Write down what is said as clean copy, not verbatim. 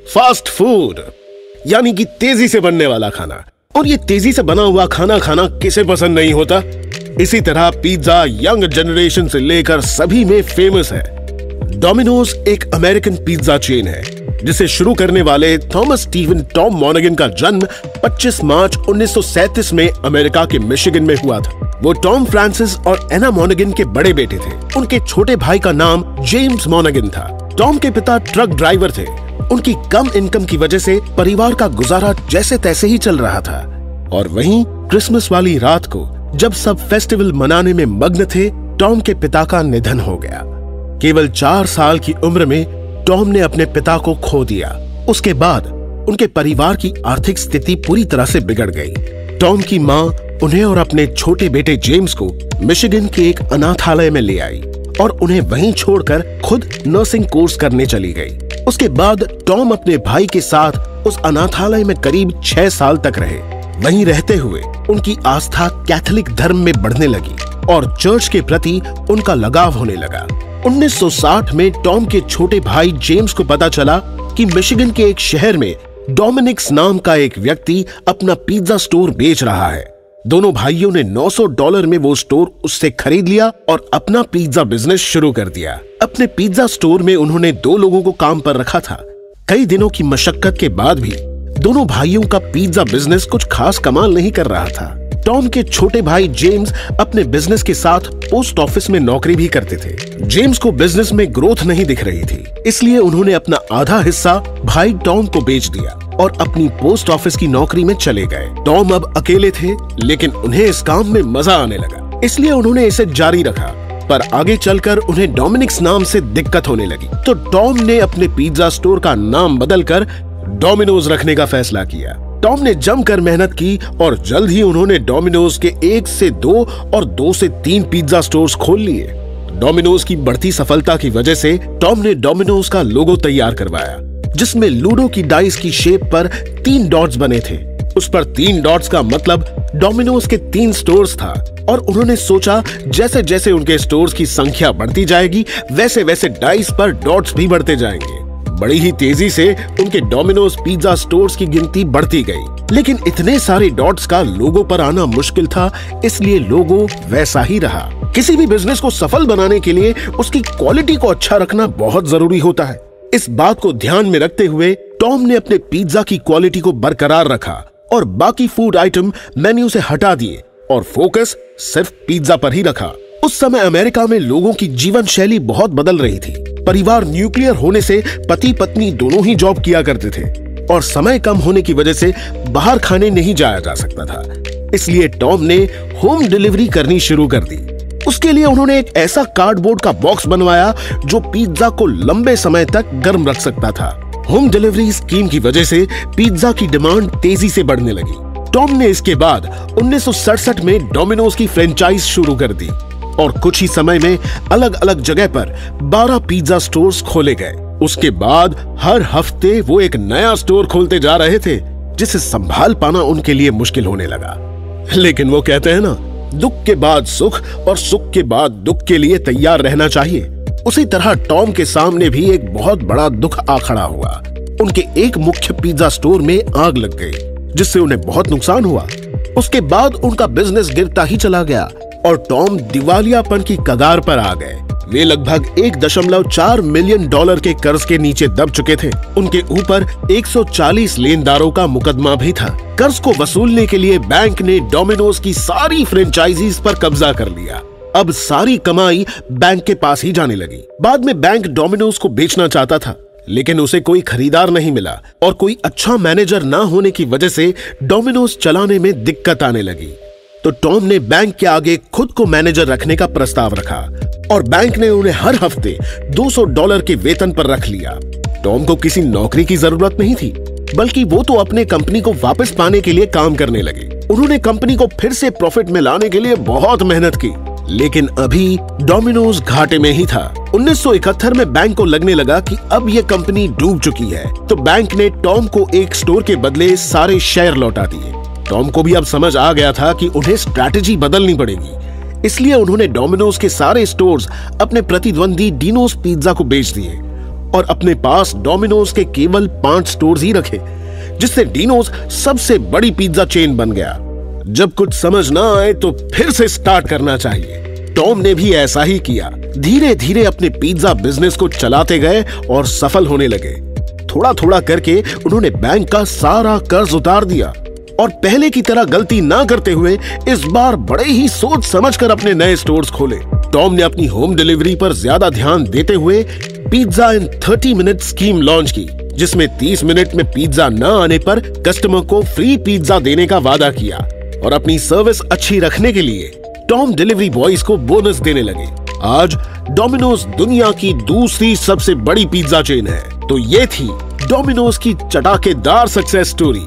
Fast food यानी कि तेजी से बनने वाला खाना। और ये तेजी से बना हुआ खाना खाना किसे पसंद नहीं होता। इसी तरह पिज्जा यंग जनरेशन से लेकर सभी में फेमस है। डोमिनोज एक अमेरिकन पिज्जा चेन है जिसे शुरू करने वाले थॉमस स्टीवन टॉम मोनेगन का जन्म 25 मार्च 1937 में अमेरिका के मिशिगन में हुआ था। वो टॉम फ्रांसिस और एना मोनेगन के बड़े बेटे थे। उनके छोटे भाई का नाम जेम्स मोनेगन था। टॉम के पिता ट्रक ड्राइवर थे। उनकी कम इनकम की वजह से परिवार का गुजारा जैसे तैसे ही चल रहा था। और वहीं क्रिसमस वाली रात को जब सब फेस्टिवल मनाने में मग्न थे, टॉम के पिता का निधन हो गया। केवल 4 साल की उम्र में टॉम ने अपने पिता को खो दिया। उसके बाद उनके परिवार की आर्थिक स्थिति पूरी तरह से बिगड़ गई। टॉम की माँ उन्हें और अपने छोटे बेटे जेम्स को मिशिगन के एक अनाथालय में ले आई और उन्हें वहीं छोड़कर खुद नर्सिंग कोर्स करने चली गई। उसके बाद टॉम अपने भाई के साथ उस अनाथालय में करीब 6 साल तक रहे। वहीं रहते हुए उनकी आस्था कैथोलिक धर्म में बढ़ने लगी और चर्च के प्रति उनका लगाव होने लगा। 1960 में टॉम के छोटे भाई जेम्स को पता चला कि मिशिगन के एक शहर में डोमिनिक्स नाम का एक व्यक्ति अपना पिज्जा स्टोर बेच रहा है। दोनों भाइयों ने $900 में वो स्टोर उससे खरीद लिया और अपना पिज्जा बिजनेस शुरू कर दिया। अपने पिज्जा स्टोर में उन्होंने 2 लोगों को काम पर रखा था। कई दिनों की मशक्कत के बाद भी दोनों भाइयों का पिज्जा बिजनेस कुछ खास कमाल नहीं कर रहा था। टॉम के छोटे भाई जेम्स अपने बिजनेस के साथ पोस्ट ऑफिस में नौकरी भी करते थे। जेम्स को बिजनेस में ग्रोथ नहीं दिख रही थी, इसलिए उन्होंने अपना आधा हिस्सा भाई टॉम को बेच दिया और अपनी पोस्ट ऑफिस की नौकरी में चले गए। टॉम अब अकेले थे, लेकिन उन्हें इस काम में मजा आने लगा, इसलिए उन्होंने इसे जारी रखा। पर आगे चलकर उन्हें डोमिनिक्स नाम से दिक्कत होने लगी, तो टॉम ने अपने पिज्जा स्टोर का नाम बदलकर डोमिनोज रखने का फैसला किया। टॉम ने जमकर मेहनत की और जल्द ही उन्होंने डोमिनोज के 1 से 2 और 2 से 3 पिज्जा स्टोर्स खोल लिए। डोमिनोज की बढ़ती सफलता की वजह से टॉम ने डोमिनोज का लोगो तैयार करवाया, जिसमें लूडो की डाइस की शेप पर 3 डॉट्स बने थे। उस पर 3 डॉट्स का मतलब डोमिनोज के 3 स्टोर्स था और उन्होंने सोचा जैसे जैसे उनके स्टोर्स की संख्या बढ़ती जाएगी वैसे वैसे डाइस पर डॉट्स भी बढ़ते जाएंगे। बड़ी ही तेजी से उनके डोमिनोज पिज्जा स्टोर्स की गिनती बढ़ती गई, लेकिन इतने सारे डॉट्स का लोगो पर आना मुश्किल था, इसलिए लोगो वैसा ही रहा। किसी भी बिजनेस को सफल बनाने के लिए उसकी क्वालिटी को अच्छा रखना बहुत जरूरी होता है। इस बात को ध्यान में रखते हुए टॉम ने अपने पिज्जा की क्वालिटी को बरकरार रखा और बाकी फूड आइटम मेन्यू से हटा दिए और फोकस सिर्फ पिज्जा पर ही रखा। उस समय अमेरिका में लोगों की जीवन शैली बहुत बदल रही थी। परिवार न्यूक्लियर होने से पति पत्नी दोनों ही जॉब किया करते थे और समय कम होने की वजह से बाहर खाने नहीं जाया जा सकता था। इसलिए टॉम ने होम डिलीवरी करनी शुरू कर दी। उसके लिए उन्होंने एक ऐसा कार्डबोर्ड का बॉक्स बनवाया जो पिज्जा को लंबे समय तक गर्म रख सकता था। होम डिलीवरी स्कीम की वजह से पिज्जा की डिमांड तेजी से बढ़ने लगी। टॉम ने इसके बाद 1967 में डोमिनोज की फ्रेंचाइज शुरू कर दी और कुछ ही समय में अलग अलग जगह पर 12 पिज्जा स्टोर्स खोले गए। उसके बाद हर हफ्ते वो एक नया स्टोर खोलते जा रहे थे, जिसे संभाल पाना उनके लिए मुश्किल होने लगा। लेकिन वो कहते हैं ना, दुख के बाद सुख और सुख के बाद दुख के लिए तैयार रहना चाहिए। उसी तरह टॉम के सामने भी एक बहुत बड़ा दुख आ खड़ा हुआ। उनके एक मुख्य पिज्जा स्टोर में आग लग गई, जिससे उन्हें बहुत नुकसान हुआ। उसके बाद उनका बिजनेस गिरता ही चला गया और टॉम दिवालियापन की कगार पर आ गए। वे लगभग $1.4 मिलियन के कर्ज के नीचे दब चुके थे। उनके ऊपर 140 लेनदारों का मुकदमा भी था। कर्ज को वसूलने के लिए बैंक ने डोमिनोज की सारी फ्रेंचाइजीज पर कब्जा कर लिया। अब सारी कमाई बैंक के पास ही जाने लगी। बाद में बैंक डोमिनोज को बेचना चाहता था, लेकिन उसे कोई खरीदार नहीं मिला और कोई अच्छा मैनेजर ना होने की वजह से डोमिनोज चलाने में दिक्कत आने लगी। तो टॉम ने बैंक के आगे खुद को मैनेजर रखने का प्रस्ताव रखा और बैंक ने उन्हें हर हफ्ते $200 के वेतन पर रख लिया। टॉम को किसी नौकरी की जरूरत नहीं थी, बल्कि वो तो अपने कंपनी को वापस पाने के लिए काम करने लगे। उन्होंने कंपनी को फिर से प्रॉफिट में लाने के लिए बहुत मेहनत की, लेकिन अभी डोमिनोज घाटे में ही था। 1971 में बैंक को लगने लगा कि अब यह कंपनी डूब चुकी है, तो बैंक ने टॉम को एक स्टोर के बदले सारे शेयर लौटा दिए। टॉम को भी अब समझ आ गया था कि उन्हें स्ट्रैटेजी बदलनी पड़ेगी, इसलिए उन्होंने डोमिनोज के सारे स्टोर्स अपने प्रतिद्वंदी डिनोज पिज्जा को बेच दिए और अपने पास डोमिनोज के केवल 5 स्टोर्स ही रखे, जिससे डिनोज सबसे बड़ी पिज्जा चेन बन गया। जब कुछ समझ ना आए तो फिर से स्टार्ट करना चाहिए। टॉम ने भी ऐसा ही किया। धीरे धीरे अपने पिज्जा बिजनेस को चलाते गए और सफल होने लगे। थोड़ा थोड़ा करके उन्होंने बैंक का सारा कर्ज उतार दिया और पहले की तरह गलती ना करते हुए इस बार बड़े ही सोच समझकर अपने नए स्टोर्स खोले। टॉम ने अपनी होम डिलीवरी पर ज्यादा ध्यान देते हुए पिज्जा इन 30 मिनट स्कीम लॉन्च की, जिसमें 30 मिनट में पिज्जा न आने पर कस्टमर को फ्री पिज्जा देने का वादा किया। और अपनी सर्विस अच्छी रखने के लिए टॉम डिलीवरी बॉयज को बोनस देने लगे। आज डोमिनोज दुनिया की दूसरी सबसे बड़ी पिज्जा चेन है। तो ये थी डोमिनोज की चटाकेदार सक्सेस स्टोरी।